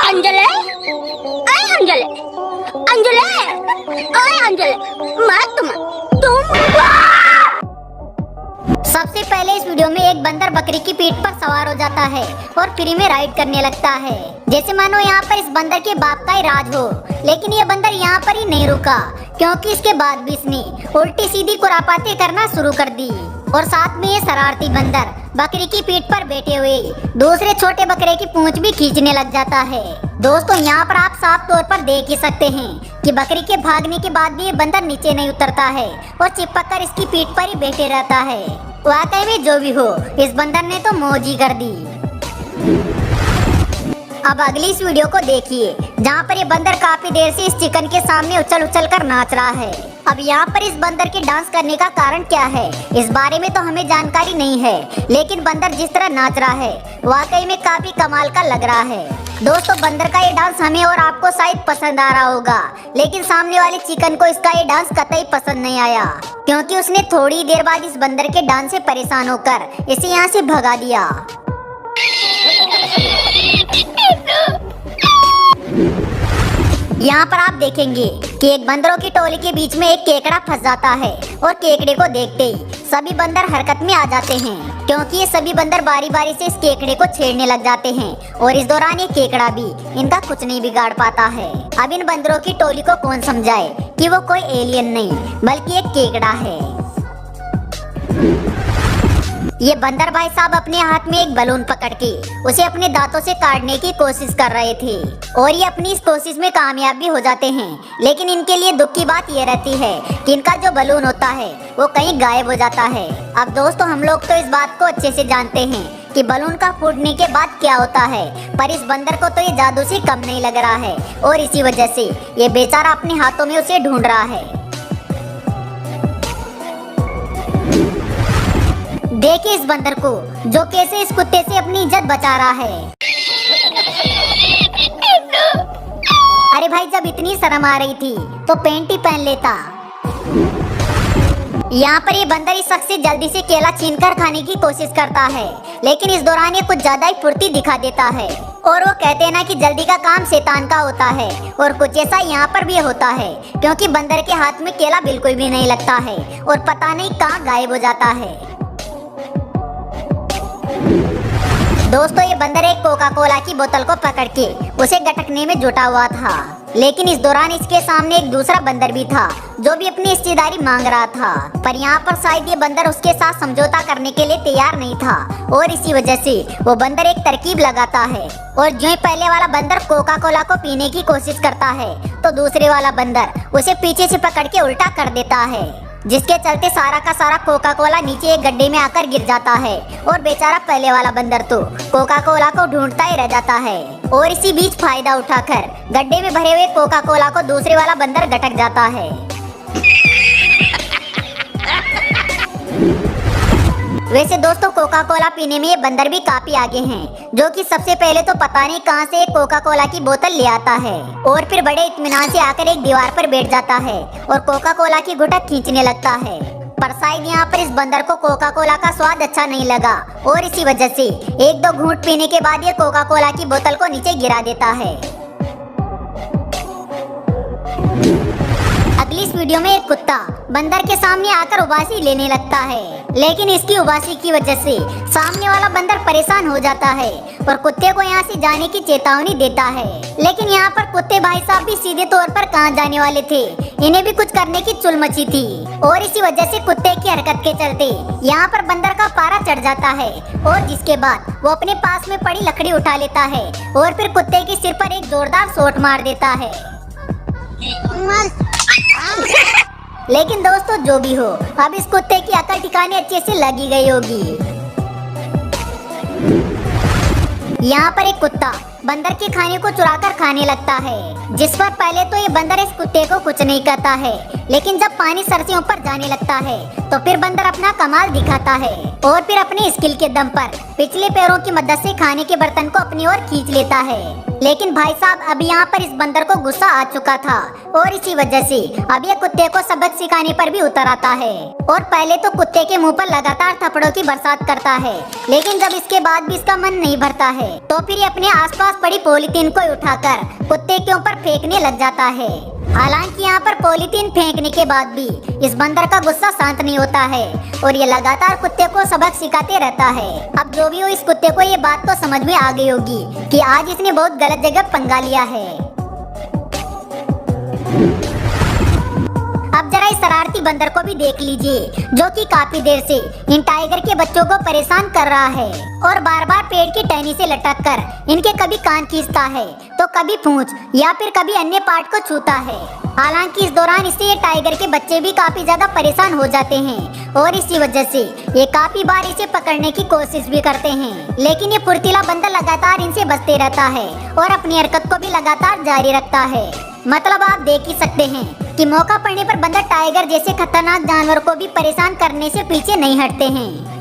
अंजले, अरे अंजले, अंजले, अरे अंजले, तुम सबसे पहले इस वीडियो में एक बंदर बकरी की पीठ पर सवार हो जाता है और फ्री में राइड करने लगता है, जैसे मानो यहाँ पर इस बंदर के बाप का ही राज हो। लेकिन ये बंदर यहाँ पर ही नहीं रुका, क्योंकि इसके बाद भी इसने उल्टी सीधी खुरापाती करना शुरू कर दी। और साथ में ये शरारती बंदर बकरी की पीठ पर बैठे हुए दूसरे छोटे बकरे की पूंछ भी खींचने लग जाता है। दोस्तों, यहाँ पर आप साफ तौर पर देख ही सकते हैं कि बकरी के भागने के बाद भी ये बंदर नीचे नहीं उतरता है और चिपक कर इसकी पीठ पर ही बैठे रहता है। वाकई में जो भी हो, इस बंदर ने तो मौज ही कर दी। अब अगली इस वीडियो को देखिए, जहाँ पर ये बंदर काफी देर से इस चिकन के सामने उछल उछल कर नाच रहा है। अब यहाँ पर इस बंदर के डांस करने का कारण क्या है, इस बारे में तो हमें जानकारी नहीं है, लेकिन बंदर जिस तरह नाच रहा है वाकई में काफी कमाल का लग रहा है। दोस्तों, बंदर का ये डांस हमें और आपको शायद पसंद आ रहा होगा, लेकिन सामने वाले चिकन को इसका ये डांस कतई पसंद नहीं आया, क्योंकि उसने थोड़ी देर बाद इस बंदर के डांस से परेशान होकर इसे यहाँ से भगा दिया। यहाँ पर आप देखेंगे कि एक बंदरों की टोली के बीच में एक केकड़ा फंस जाता है और केकड़े को देखते ही सभी बंदर हरकत में आ जाते हैं, क्योंकि ये सभी बंदर बारी बारी से इस केकड़े को छेड़ने लग जाते हैं और इस दौरान ये केकड़ा भी इनका कुछ नहीं बिगाड़ पाता है। अब इन बंदरों की टोली को कौन समझाए कि वो कोई एलियन नहीं बल्कि एक केकड़ा है। ये बंदर भाई साहब अपने हाथ में एक बलून पकड़ के उसे अपने दांतों से काटने की कोशिश कर रहे थे और ये अपनी इस कोशिश में कामयाब भी हो जाते हैं। लेकिन इनके लिए दुख की बात ये रहती है कि इनका जो बलून होता है वो कहीं गायब हो जाता है। अब दोस्तों, हम लोग तो इस बात को अच्छे से जानते हैं कि बलून का फूटने के बाद क्या होता है, पर इस बंदर को तो ये जादू से कम नहीं लग रहा है और इसी वजह से ये बेचारा अपने हाथों में उसे ढूंढ रहा है। देखिए इस बंदर को, जो कैसे इस कुत्ते से अपनी इज्जत बचा रहा है। अरे भाई, जब इतनी शर्म आ रही थी तो पैंट ही पहन लेता। यहाँ पर ये बंदर इस शख्स से जल्दी से केला छीनकर खाने की कोशिश करता है, लेकिन इस दौरान ये कुछ ज्यादा ही फुर्ती दिखा देता है। और वो कहते हैं ना कि जल्दी का काम शैतान का होता है, और कुछ ऐसा यहाँ पर भी होता है, क्योंकि बंदर के हाथ में केला बिल्कुल भी नहीं लगता है और पता नहीं कहाँ गायब हो जाता है। दोस्तों, ये बंदर एक कोका कोला की बोतल को पकड़ के उसे गटकने में जुटा हुआ था, लेकिन इस दौरान इसके सामने एक दूसरा बंदर भी था जो भी अपनी हिस्सेदारी मांग रहा था, पर यहाँ पर शायद ये बंदर उसके साथ समझौता करने के लिए तैयार नहीं था और इसी वजह से वो बंदर एक तरकीब लगाता है। और जो ही पहले वाला बंदर कोका कोला को पीने की कोशिश करता है तो दूसरे वाला बंदर उसे पीछे से पकड़ के उल्टा कर देता है, जिसके चलते सारा का सारा कोका कोला नीचे एक गड्ढे में आकर गिर जाता है और बेचारा पहले वाला बंदर तो कोका कोला को ढूंढता ही रह जाता है। और इसी बीच फायदा उठाकर गड्ढे में भरे हुए कोका कोला को दूसरे वाला बंदर गटक जाता है। वैसे दोस्तों, कोका कोला पीने में ये बंदर भी काफी आगे हैं, जो कि सबसे पहले तो पता नहीं कहां से एक कोका कोला की बोतल ले आता है और फिर बड़े इत्मीनान से आकर एक दीवार पर बैठ जाता है और कोका कोला की घुटक खींचने लगता है। पर शायद यहाँ पर इस बंदर को कोका कोला का स्वाद अच्छा नहीं लगा और इसी वजह से एक दो घूंट पीने के बाद ये कोका कोला की बोतल को नीचे गिरा देता है। अगली इस वीडियो में एक कुत्ता बंदर के सामने आकर उबासी लेने लगता है, लेकिन इसकी उबासी की वजह से सामने वाला बंदर परेशान हो जाता है और कुत्ते को यहाँ से जाने की चेतावनी देता है। लेकिन यहाँ पर कुत्ते भाई साहब भी सीधे तौर पर कहाँ जाने वाले थे, इन्हें भी कुछ करने की चुल मची थी और इसी वजह से कुत्ते की हरकत के चलते यहाँ पर बंदर का पारा चढ़ जाता है और जिसके बाद वो अपने पास में पड़ी लकड़ी उठा लेता है और फिर कुत्ते के सिर पर एक जोरदार शॉट मार देता है। लेकिन दोस्तों, जो भी हो, अब इस कुत्ते की अकल ठिकाने अच्छे से लगी गई होगी। यहाँ पर एक कुत्ता बंदर के खाने को चुराकर खाने लगता है, जिस पर पहले तो ये बंदर इस कुत्ते को कुछ नहीं कहता है, लेकिन जब पानी सर से ऊपर जाने लगता है तो फिर बंदर अपना कमाल दिखाता है और फिर अपने स्किल के दम पर पिछले पैरों की मदद से खाने के बर्तन को अपनी ओर खींच लेता है। लेकिन भाई साहब अब यहाँ पर इस बंदर को गुस्सा आ चुका था और इसी वजह से अब ये कुत्ते को सबक सिखाने पर भी उतर आता है और पहले तो कुत्ते के मुंह पर लगातार थप्पड़ों की बरसात करता है। लेकिन जब इसके बाद भी इसका मन नहीं भरता है तो फिर ये अपने आसपास पड़ी पॉलीथीन को उठाकर कुत्ते के ऊपर फेंकने लग जाता है। हालांकि यहाँ पर पॉलीथीन फेंकने के बाद भी इस बंदर का गुस्सा शांत नहीं होता है और ये लगातार कुत्ते को सबक सिखाते रहता है। अब जो भी हो इस कुत्ते को ये बात तो समझ में आ गई होगी कि आज इसने बहुत गलत जगह पंगा लिया है। अब जरा इस शरारती बंदर को भी देख लीजिए जो कि काफी देर से इन टाइगर के बच्चों को परेशान कर रहा है और बार बार पेड़ की टहनी से लटक कर इनके कभी कान खींचता है तो कभी पूंछ या फिर कभी अन्य पार्ट को छूता है। हालांकि इस दौरान इससे ये टाइगर के बच्चे भी काफी ज्यादा परेशान हो जाते हैं और इसी वजह से ये काफी बार इसे पकड़ने की कोशिश भी करते हैं। लेकिन ये फुर्तीला बंदर लगातार इनसे बचते रहता है और अपनी हरकत को भी लगातार जारी रखता है। मतलब आप देख ही सकते हैं कि मौका पड़ने पर बंदर टाइगर जैसे खतरनाक जानवर को भी परेशान करने से पीछे नहीं हटते हैं।